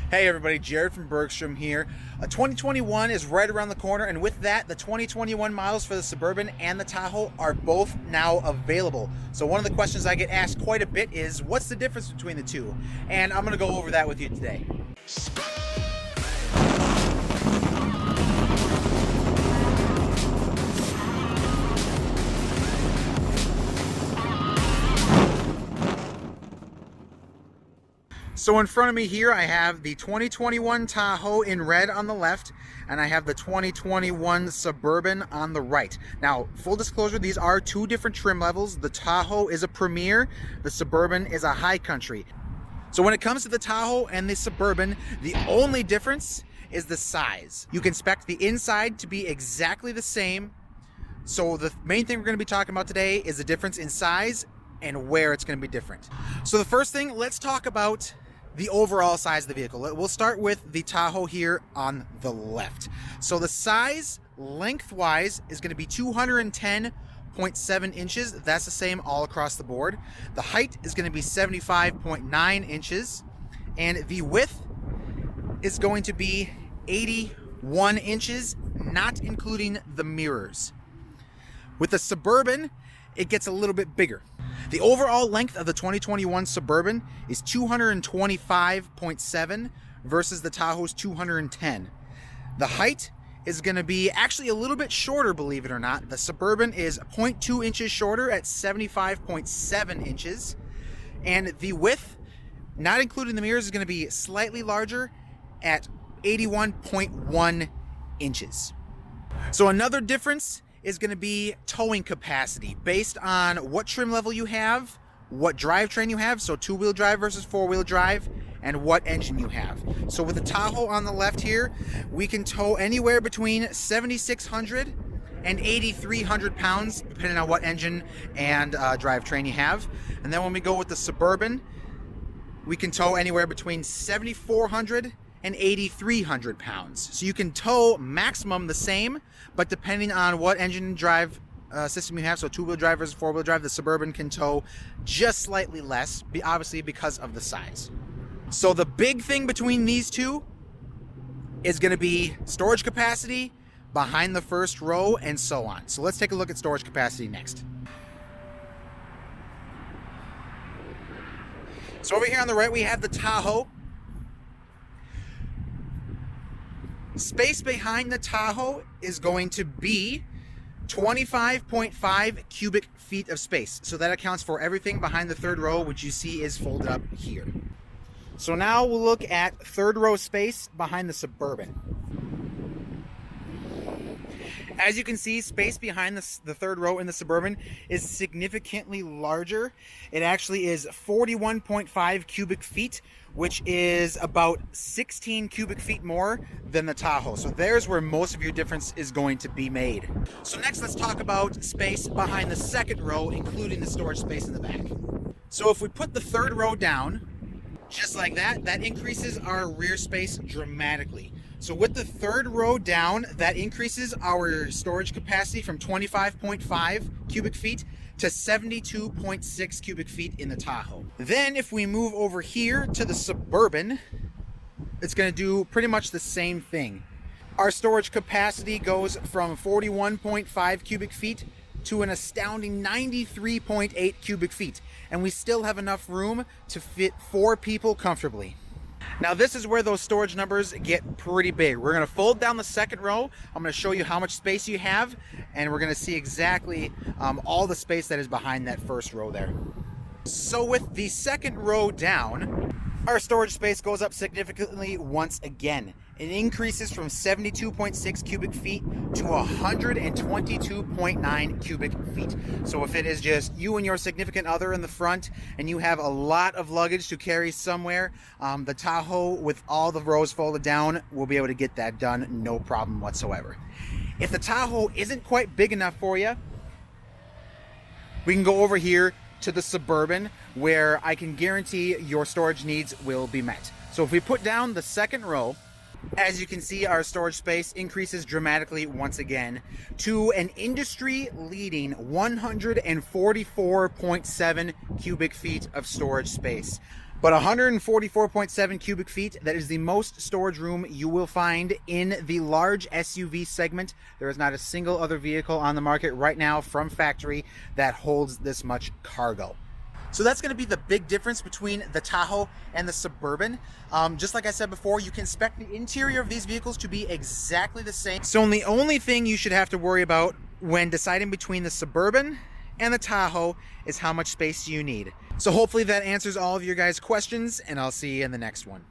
Hey everybody, Jared from Bergstrom here. 2021 is right around the corner, and with that, the 2021 models for the Suburban and the Tahoe are both now available. So one of the questions I get asked quite a bit is, what's the difference between the two? And I'm going to go over that with you today. So in front of me here, I have the 2021 Tahoe in red on the left, and I have the 2021 Suburban on the right. Now, full disclosure, these are two different trim levels. The Tahoe is a Premier, the Suburban is a High Country. So when it comes to the Tahoe and the Suburban, the only difference is the size. You can spec the inside to be exactly the same. So the main thing we're going to be talking about today is the difference in size and where it's going to be different. So the first thing, let's talk about the overall size of the vehicle. We'll start with the Tahoe here on the left. So the size lengthwise is going to be 210.7 inches. That's the same all across the board. The height is going to be 75.9 inches, and the width is going to be 81 inches, not including the mirrors. With the Suburban, it gets a little bit bigger. The overall length of the 2021 Suburban is 225.7 versus the Tahoe's 210. The height is going to be actually a little bit shorter, believe it or not. The Suburban is 0.2 inches shorter at 75.7 inches. And the width, not including the mirrors, is going to be slightly larger at 81.1 inches. So another difference is going to be towing capacity based on what trim level you have, what drivetrain you have, so two-wheel drive versus four-wheel drive, and what engine you have. So with the Tahoe on the left here, we can tow anywhere between 7,600 and 8,300 pounds, depending on what engine and drivetrain you have. And then when we go with the Suburban, we can tow anywhere between 7,400 and 8,300 pounds. So you can tow maximum the same, but depending on what engine and drive system you have, so two-wheel drive versus four-wheel drive, the Suburban can tow just slightly less, obviously because of the size. So the big thing between these two is going to be storage capacity behind the first row and so on. So let's take a look at storage capacity next. So over here on the right, we have the Tahoe. Space behind the Tahoe is going to be 25.5 cubic feet of space. So that accounts for everything behind the third row, which you see is folded up here. So now we'll look at third row space behind the Suburban. As you can see, space behind the third row in the Suburban is significantly larger. It actually is 41.5 cubic feet, which is about 16 cubic feet more than the Tahoe. So there's where most of your difference is going to be made. So next, let's talk about space behind the second row, including the storage space in the back. So if we put the third row down, just like that, that increases our rear space dramatically. So with the third row down, that increases our storage capacity from 25.5 cubic feet to 72.6 cubic feet in the Tahoe. Then if we move over here to the Suburban, it's going to do pretty much the same thing. Our storage capacity goes from 41.5 cubic feet to an astounding 93.8 cubic feet. And we still have enough room to fit 4 people comfortably. Now this is where those storage numbers get pretty big. We're going to fold down the second row. I'm going to show you how much space you have, and we're going to see exactly all the space that is behind that first row there. So with the second row down, our storage space goes up significantly once again. It increases from 72.6 cubic feet to 122.9 cubic feet. So if it is just you and your significant other in the front and you have a lot of luggage to carry somewhere, the Tahoe with all the rows folded down will be able to get that done, no problem whatsoever. If the Tahoe isn't quite big enough for you, we can go over here to the Suburban, where I can guarantee your storage needs will be met. So if we put down the second row, as you can see, our storage space increases dramatically once again to an industry-leading 144.7 cubic feet of storage space. But 144.7 cubic feet, that is the most storage room you will find in the large SUV segment. There is not a single other vehicle on the market right now from factory that holds this much cargo. So that's going to be the big difference between the Tahoe and the Suburban. Just like I said before, you can spec the interior of these vehicles to be exactly the same. So the only thing you should have to worry about when deciding between the Suburban and the Tahoe is how much space you need. So hopefully that answers all of your guys' questions, and I'll see you in the next one.